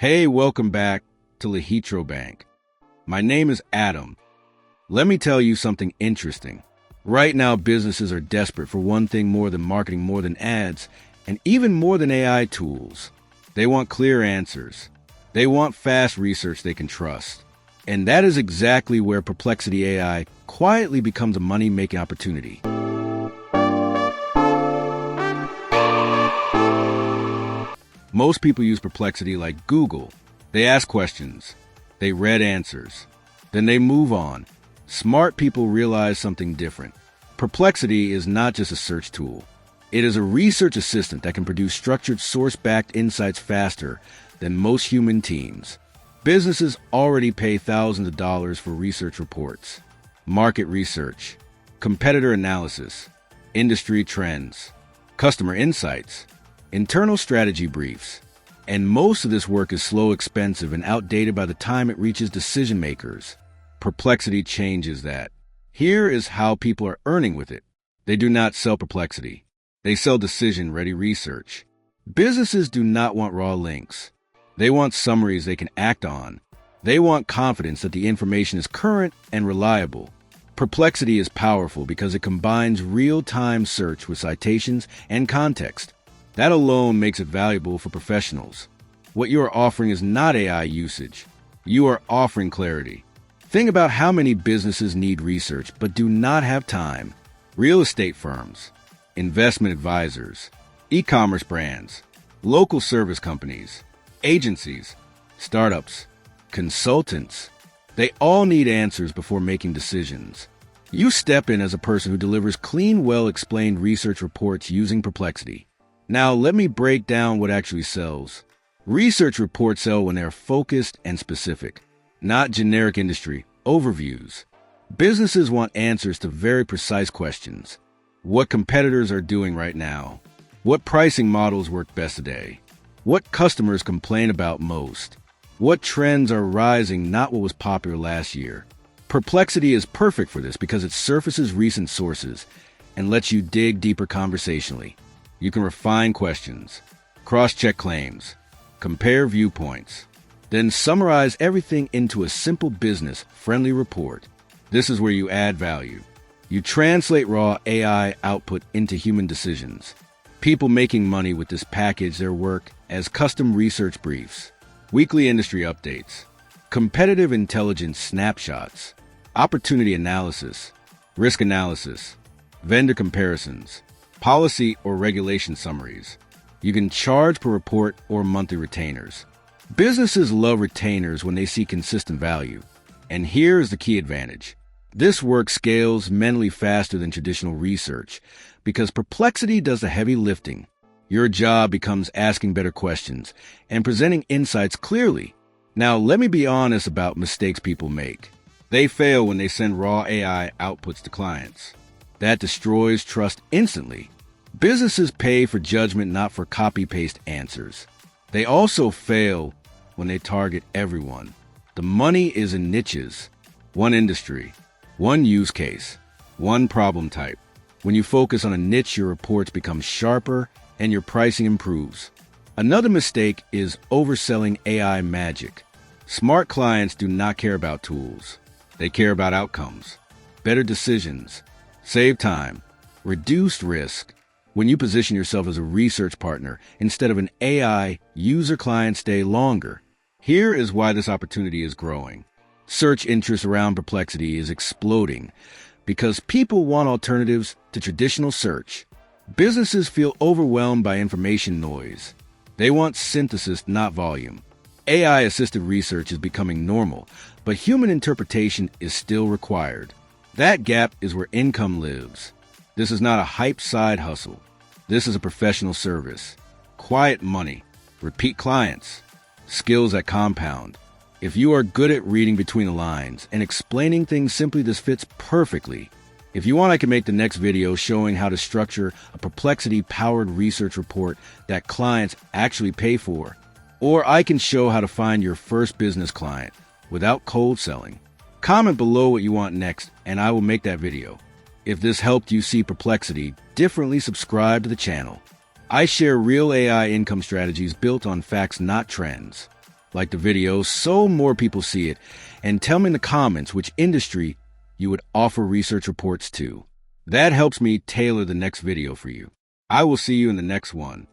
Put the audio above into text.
Hey, welcome back to lIHITRO Bank. My name is Adam. Let me tell you something interesting. Right now, businesses are desperate for one thing more than marketing, more than ads, and even more than AI tools. They want clear answers. They want fast research they can trust. And that is exactly where Perplexity AI quietly becomes a money-making opportunity. Most people use Perplexity like Google. They ask questions. They read answers. Then they move on. Smart people realize something different. Perplexity is not just a search tool. It is a research assistant that can produce structured, source-backed insights faster than most human teams. Businesses already pay thousands of dollars for research reports, market research, competitor analysis, industry trends, customer insights, internal strategy briefs, and most of this work is slow, expensive, and outdated by the time it reaches decision makers. Perplexity changes that. Here is how people are earning with it. They do not sell Perplexity. They sell decision-ready research. Businesses do not want raw links. They want summaries they can act on. They want confidence that the information is current and reliable. Perplexity is powerful because it combines real-time search with citations and context. That alone makes it valuable for professionals. What you are offering is not AI usage. You are offering clarity. Think about how many businesses need research but do not have time. Real estate firms, investment advisors, e-commerce brands, local service companies, agencies, startups, consultants. They all need answers before making decisions. You step in as a person who delivers clean, well-explained research reports using Perplexity. Now, let me break down what actually sells. Research reports sell when they're focused and specific, not generic industry overviews. Businesses want answers to very precise questions. What competitors are doing right now? What pricing models work best today? What customers complain about most? What trends are rising, not what was popular last year? Perplexity is perfect for this because it surfaces recent sources and lets you dig deeper conversationally. You can refine questions, cross-check claims, compare viewpoints, then summarize everything into a simple business-friendly report. This is where you add value. You translate raw AI output into human decisions. People making money with this package their work as custom research briefs, weekly industry updates, competitive intelligence snapshots, opportunity analysis, risk analysis, vendor comparisons, policy or regulation summaries. You can charge per report or monthly retainers. Businesses love retainers when they see consistent value. And here is the key advantage. This work scales mentally faster than traditional research because Perplexity does the heavy lifting. Your job becomes asking better questions and presenting insights clearly. Now, let me be honest about mistakes people make. They fail when they send raw AI outputs to clients. That destroys trust instantly. Businesses pay for judgment, not for copy-paste answers. They also fail when they target everyone. The money is in niches, one industry, one use case, one problem type. When you focus on a niche, your reports become sharper and your pricing improves. Another mistake is overselling AI magic. Smart clients do not care about tools. They care about outcomes, better decisions, save time, reduced risk. When you position yourself as a research partner instead of an AI, user clients stay longer. Here is why this opportunity is growing. Search interest around Perplexity is exploding because people want alternatives to traditional search. Businesses feel overwhelmed by information noise. They want synthesis, not volume. AI-assisted research is becoming normal, but human interpretation is still required. That gap is where income lives. This is not a hype side hustle. This is a professional service. Quiet money, repeat clients, skills that compound. If you are good at reading between the lines and explaining things simply, this fits perfectly. If you want, I can make the next video showing how to structure a Perplexity-powered research report that clients actually pay for. Or I can show how to find your first business client without cold selling. Comment below what you want next, and I will make that video. If this helped you see Perplexity differently, subscribe to the channel. I share real AI income strategies built on facts, not trends. like the video so more people see it, and tell me in the comments which industry you would offer research reports to. That helps me tailor the next video for you. I will see you in the next one.